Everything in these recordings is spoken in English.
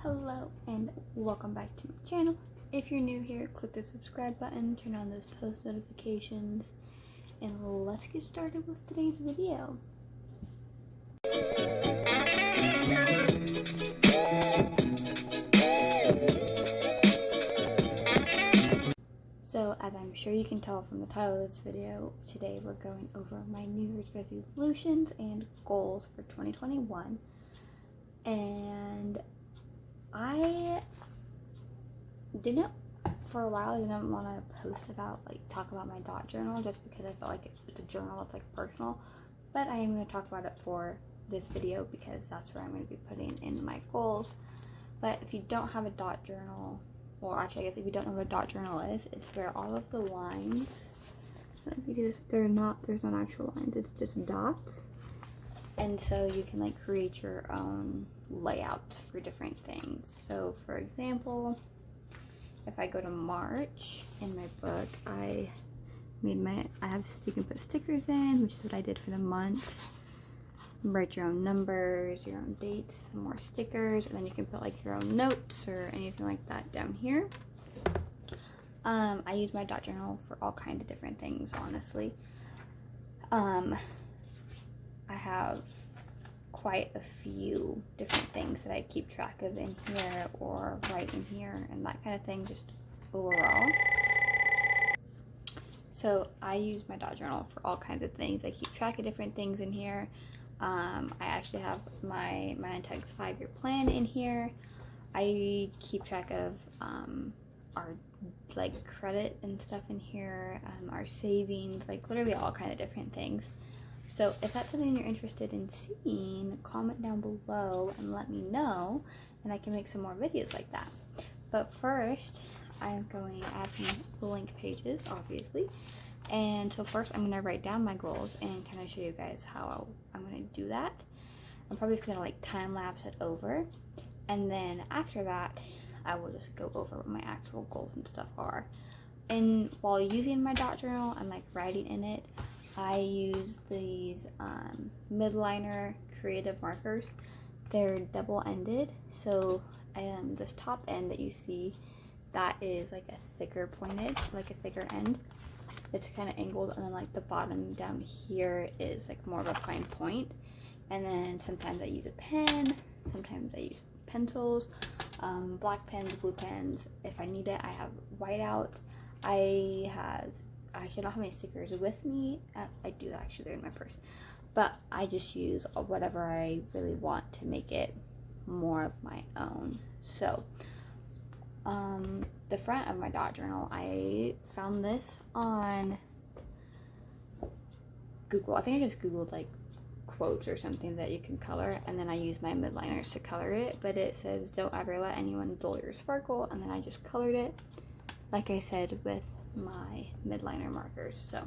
Hello and welcome back to my channel. If you're new here, click the subscribe button, turn on those post notifications, and let's get started with today's video. So as I'm sure you can tell from the title of this video, today we're going over my New Year's resolutions and goals for 2021. And I didn't, for a while, I didn't want to post about, talk about my dot journal just because I felt like it's a journal that's personal. But I am going to talk about it for this video because that's where I'm going to be putting in my goals. But if you don't have a dot journal, or actually I guess if you don't know what a dot journal is, it's where all of the lines, because there's not actual lines, it's just dots. And so you can create your own layouts for different things. So for example, if I go to March in my book, you can put stickers in, which is what I did for the months. Write your own numbers, your own dates, some more stickers, and then you can put your own notes or anything like that down here. I use my dot journal for all kinds of different things, honestly. I have quite a few different things that I keep track of in here or write in here and that kind of thing, just overall. So I use my dot journal for all kinds of things. I keep track of different things in here. I actually have my Mintex 5-year plan in here. I keep track of our credit and stuff in here, our savings, literally all kinds of different things. So if that's something you're interested in seeing, comment down below and let me know, and I can make some more videos like that. But first, I'm going to add some blank pages, obviously. And so first I'm going to write down my goals and kind of show you guys how I'm going to do that. I'm probably just going to time lapse it over. And then after that, I will just go over what my actual goals and stuff are. And while using my dot journal and writing in it, I use these midliner creative markers. They're double-ended, so this top end that you see, that is a thicker pointed, a thicker end. It's kind of angled, and then the bottom down here is more of a fine point. And then sometimes I use a pen, sometimes I use pencils, black pens, blue pens. If I need it, I have whiteout. I actually don't have any stickers with me. I do actually, they're in my purse. But I just use whatever I really want to make it more of my own. So the front of my dot journal, I found this on Google. I think I just Googled quotes or something that you can color, and then I use my midliners to color it. But it says, "Don't ever let anyone dull your sparkle," and then I just colored it, like I said, with my midliner markers. So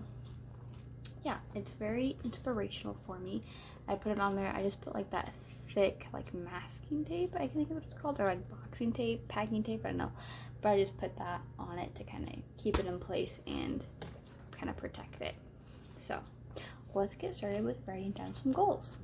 yeah, it's very inspirational for me. I put it on there. I just put that thick masking tape, I think is what it's called, or boxing tape, packing tape, I don't know, but I just put that on it to kind of keep it in place and kind of protect it. So let's get started with writing down some goals.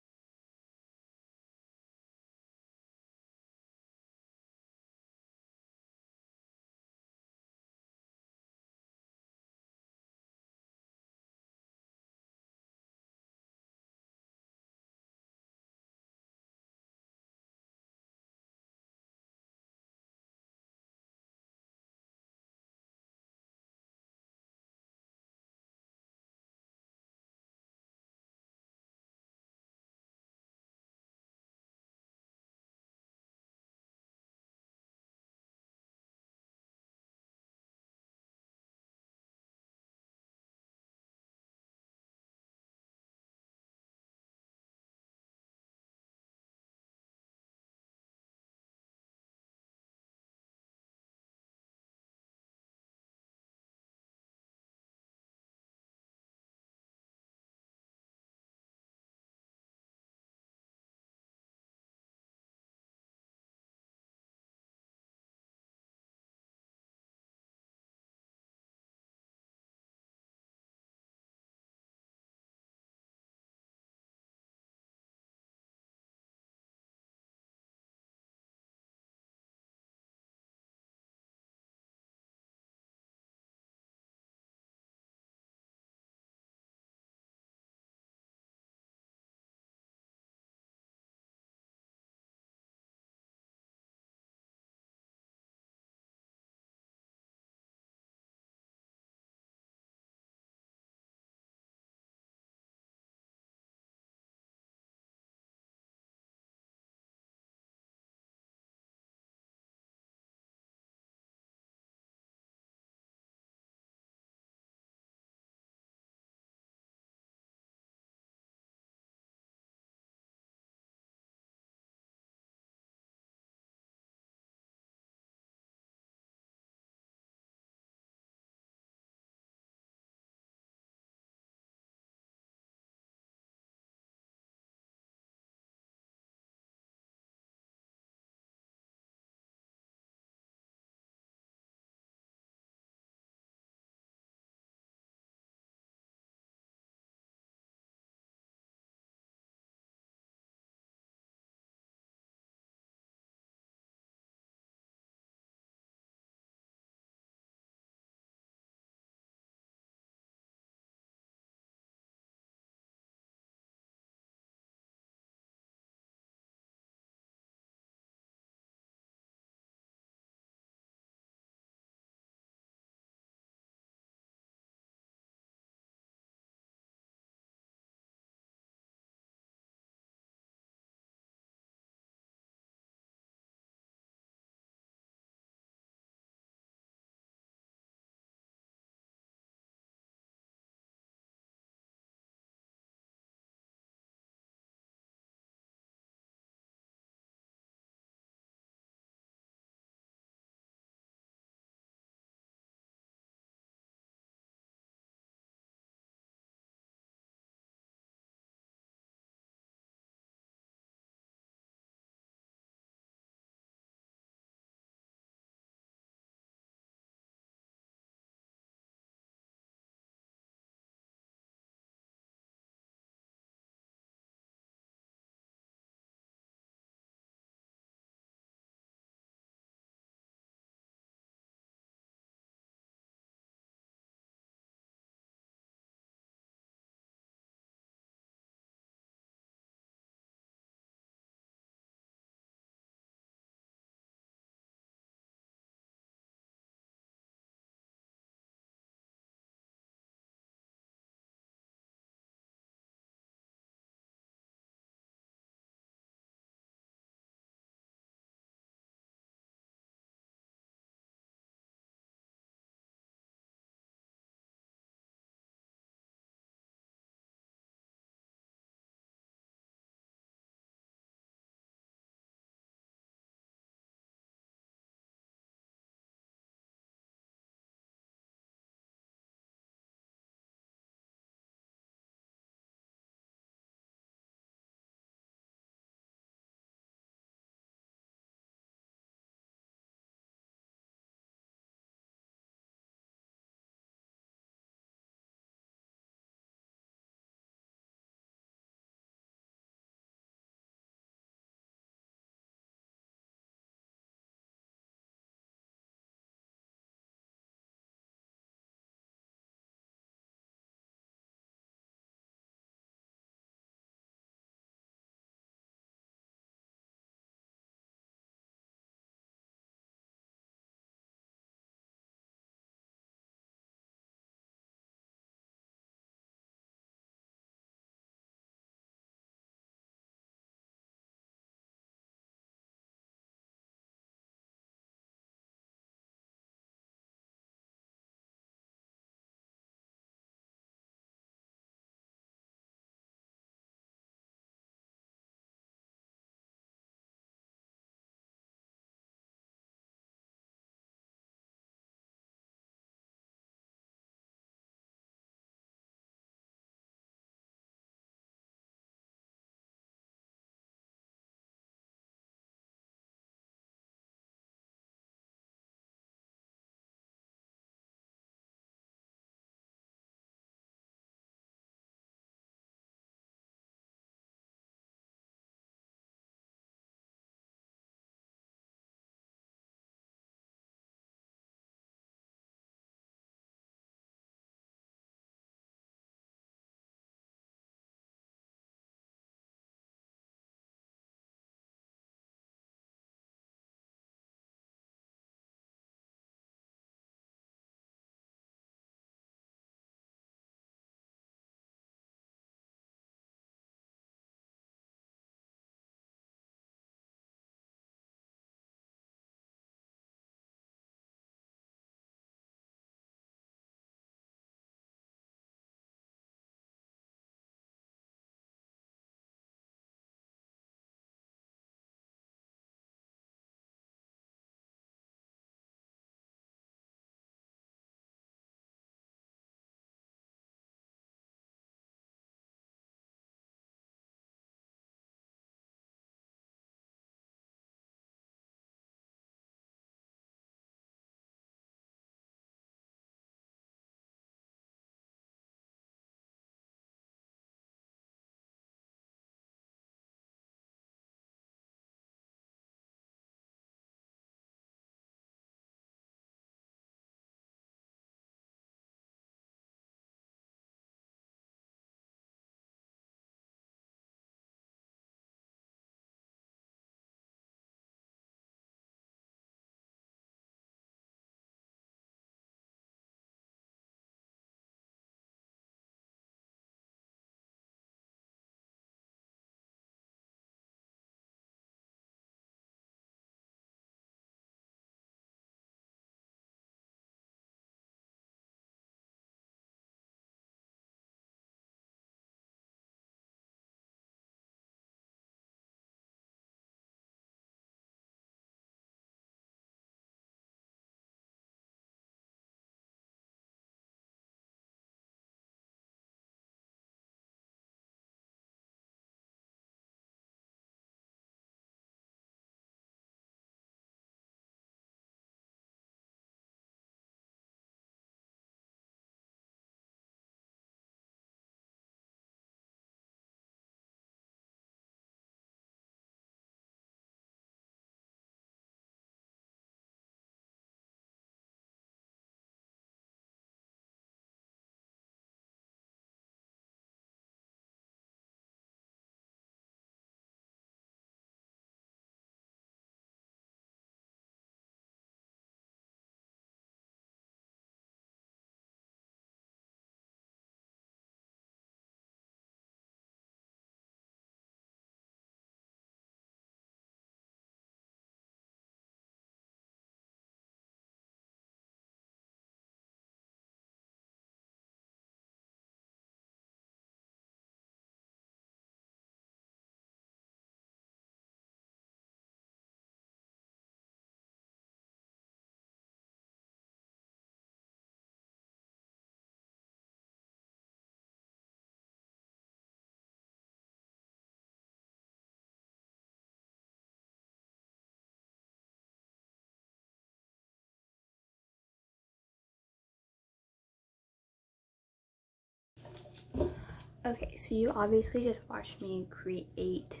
Okay, so you obviously just watched me create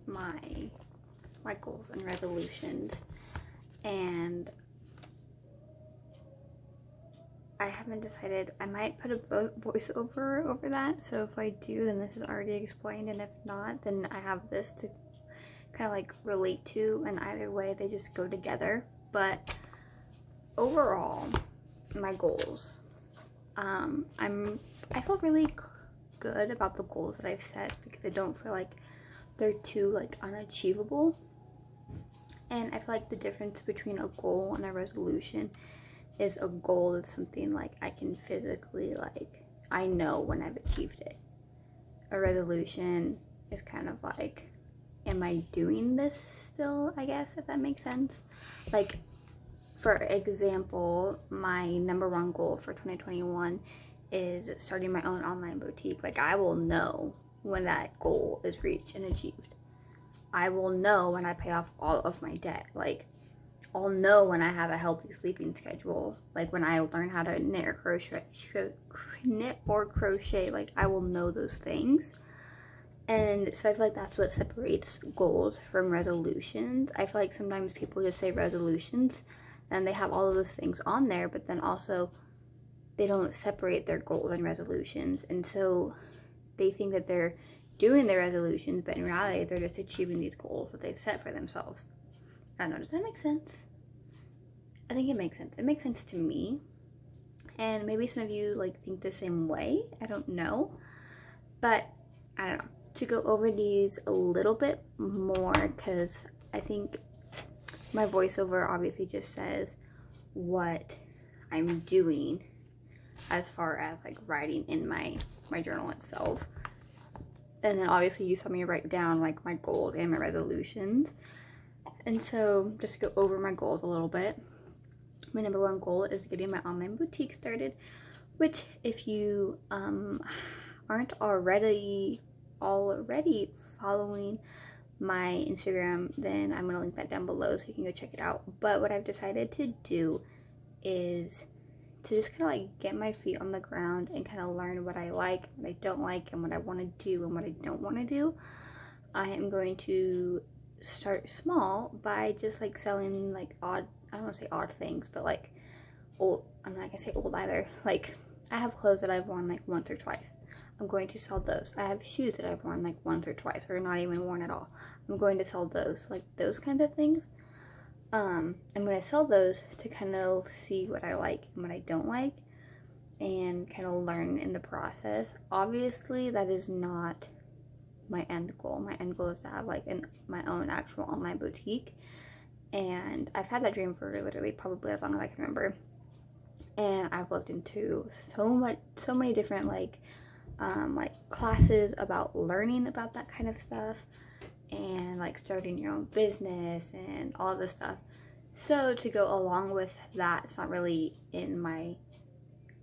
my goals and resolutions, and I haven't decided. I might put a voiceover over that, so if I do, then this is already explained, and if not, then I have this to kind of like relate to, and either way they just go together. But overall, my goals, I feel really good about the goals that I've set because I don't feel like they're too like unachievable. And I feel like the difference between a goal and a resolution is a goal is something like I can physically, like, I know when I've achieved it. A resolution is kind of like, am I doing this still, I guess, if that makes sense. Like, for example, my #1 goal for 2021 is starting my own online boutique. Like, I will know when that goal is reached and achieved. I will know when I pay off all of my debt. Like, I'll know when I have a healthy sleeping schedule. Like, when I learn how to knit or crochet, like, I will know those things. And so I feel like that's what separates goals from resolutions. I feel like sometimes people just say resolutions and they have all of those things on there, but then also they don't separate their goals and resolutions. And so they think that they're doing their resolutions, but in reality, they're just achieving these goals that they've set for themselves. I don't know, does that make sense? I think it makes sense. It makes sense to me. And maybe some of you like think the same way. I don't know. But I don't know. To go over these a little bit more, because I think my voiceover obviously just says what I'm doing as far as like writing in my journal itself. And then obviously you saw me write down like my goals and my resolutions. And so just to go over my goals a little bit, my #1 goal is getting my online boutique started, which if you aren't already following my Instagram, then I'm going to link that down below so you can go check it out. But what I've decided to do is to just kind of like get my feet on the ground and kind of learn what I like, what I don't like, and what I want to do and what I don't want to do. I am going to start small by just like selling like odd, I don't want to say odd things, but like old, I'm not gonna say old either. Like, I have clothes that I've worn like once or twice. I'm going to sell those. I have shoes that I've worn like once or twice or not even worn at all. I'm going to sell those, like those kinds of things. I'm going to sell those to kind of see what I like and what I don't like and kind of learn in the process. Obviously, that is not my end goal. My end goal is to have like my own actual online boutique, and I've had that dream for literally probably as long as I can remember. And I've looked into so many different like classes about learning about that kind of stuff, and like starting your own business and all of this stuff. So to go along with that, it's not really in my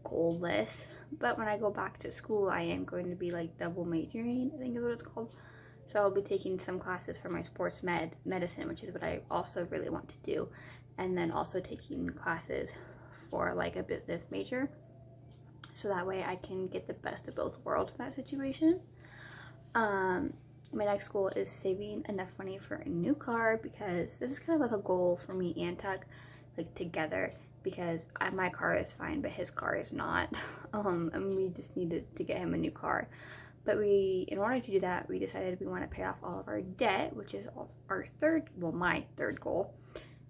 goal list, but when I go back to school, I am going to be like double majoring, I think is what it's called. So I'll be taking some classes for my sports medicine, which is what I also really want to do, and then also taking classes for like a business major, so that way I can get the best of both worlds in that situation. My next goal is saving enough money for a new car, because this is kind of like a goal for me and Tuck, like together, because my car is fine but his car is not. And we just needed to get him a new car. But in order to do that, we decided we want to pay off all of our debt, which is my third goal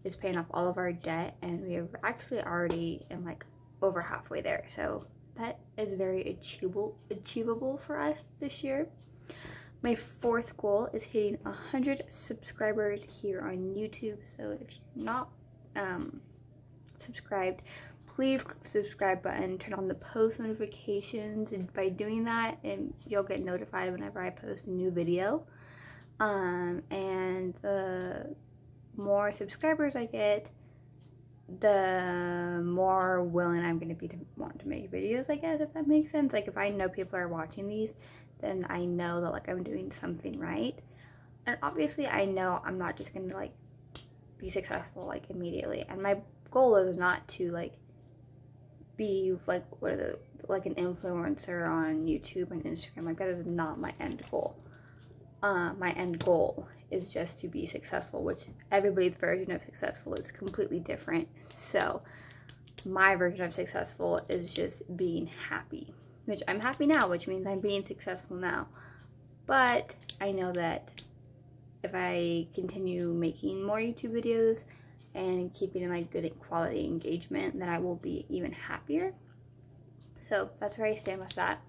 is paying off all of our debt, and we have actually already like over halfway there. So that is very achievable for us this year. My 4th goal is hitting 100 subscribers here on YouTube. So if you're not subscribed, please click the subscribe button, turn on the post notifications, and by doing that, you'll get notified whenever I post a new video. And the more subscribers I get, the more willing I'm going to be to want to make videos, I guess, if that makes sense. Like, if I know people are watching these, then I know that like I'm doing something right. And obviously I know I'm not just going to like be successful like immediately, and my goal is not to like be like like an influencer on YouTube and Instagram. Like that is not my end goal. My end goal is just to be successful, which everybody's version of successful is completely different. So my version of successful is just being happy, which I'm happy now, which means I'm being successful now. But I know that if I continue making more YouTube videos and keeping like good quality engagement, then I will be even happier. So that's where I stand with that.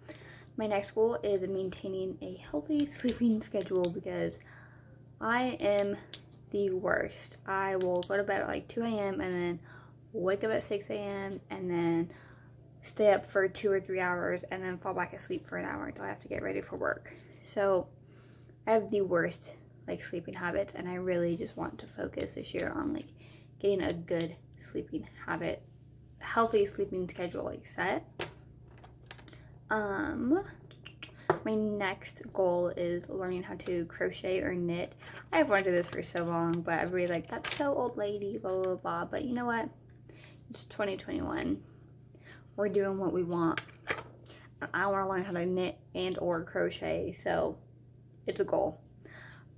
My next goal is maintaining a healthy sleeping schedule because I am the worst. I will go to bed at like 2 a.m. and then wake up at 6 a.m. and then stay up for 2 or 3 hours and then fall back asleep for an hour until I have to get ready for work. So I have the worst like sleeping habits, and I really just want to focus this year on like getting a good sleeping habit, healthy sleeping schedule like set. My next goal is learning how to crochet or knit. I've wanted to do this for so long, but everybody's like, that's so old lady, blah, blah, blah. But you know what? It's 2021. We're doing what we want. I want to learn how to knit and or crochet, so it's a goal.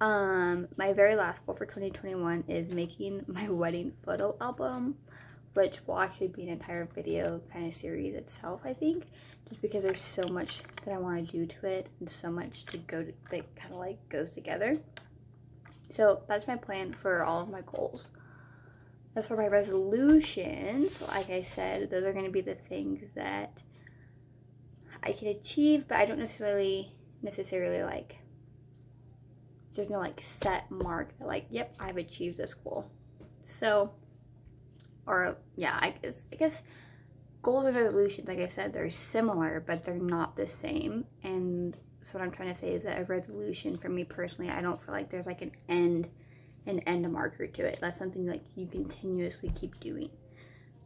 My very last goal for 2021 is making my wedding photo album, which will actually be an entire video kind of series itself, I think, just because there's so much that I want to do to it and so much to go to, that kind of like goes together. So that's my plan for all of my goals. As for my resolutions, like I said, those are going to be the things that I can achieve, but I don't necessarily like, there's no like set mark that like, yep, I've achieved this goal. So, or yeah, I guess goals and resolutions, like I said, they're similar, but they're not the same. And so what I'm trying to say is that a resolution for me personally, I don't feel like there's like an end marker to it. That's something like you continuously keep doing.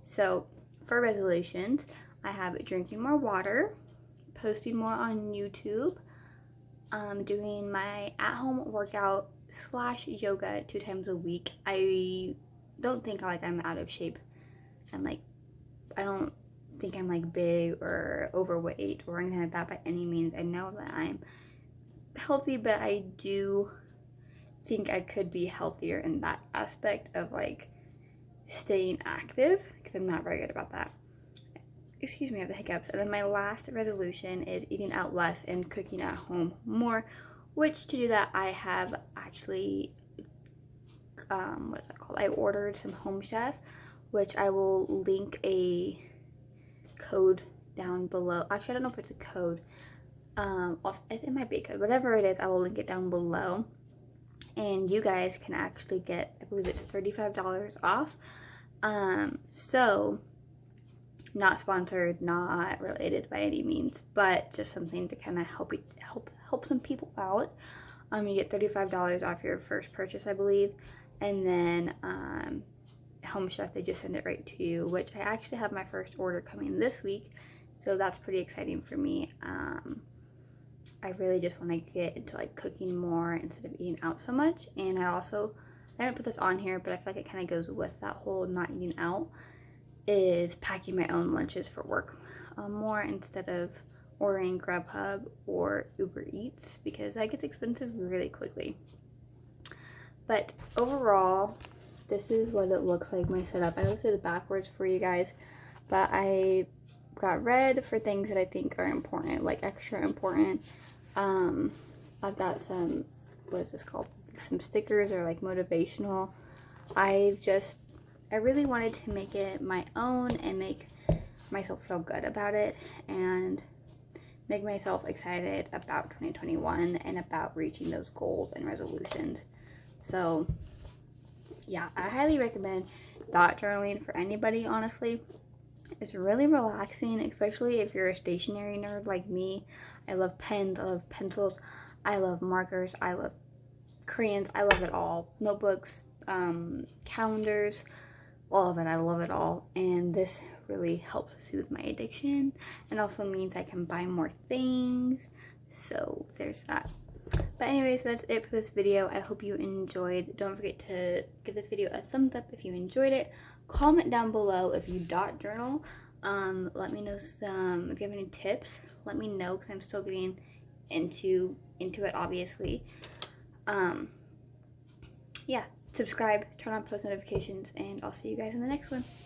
So for resolutions, I have drinking more water, posting more on YouTube, doing my at-home workout / yoga 2 times a week. I don't think like I'm out of shape, and like I don't think I'm like big or overweight or anything like that by any means. I know that I'm healthy, but I do think I could be healthier in that aspect of like staying active, because I'm not very good about that. Excuse me, I have the hiccups. And then my last resolution is eating out less and cooking at home more, which to do that I have actually what is that called? I ordered some Home Chef, which I will link a code down below. Actually, I don't know if it's a code. It might be a code. Whatever it is, I will link it down below. And you guys can actually get, I believe it's $35 off. So not sponsored, not related by any means, but just something to kind of help some people out. You get $35 off your first purchase, I believe. And then Home Chef, they just send it right to you, which I actually have my first order coming this week, so that's pretty exciting for me. I really just want to get into like cooking more instead of eating out so much. And I haven't put this on here, but I feel like it kind of goes with that whole not eating out, is packing my own lunches for work more instead of ordering Grubhub or Uber Eats, because that gets expensive really quickly. But overall, this is what it looks like, my setup. I know this is backwards for you guys, but I got red for things that I think are important, like extra important. I've got some, what is this called? Some stickers or like motivational. I really wanted to make it my own and make myself feel good about it and make myself excited about 2021 and about reaching those goals and resolutions. So yeah, I highly recommend dot journaling for anybody, honestly. It's really relaxing, especially if you're a stationery nerd like me. I love pens, I love pencils, I love markers, I love crayons, I love it all. Notebooks, calendars, all of it, I love it all. And this really helps soothe my addiction and also means I can buy more things. So there's that. But anyways, that's it for this video. I hope you enjoyed. Don't forget to give this video a thumbs up if you enjoyed it. Comment down below if you dot journal. Let me know some, if you have any tips, let me know, because I'm still getting into it, obviously. Yeah, subscribe, turn on post notifications, and I'll see you guys in the next one.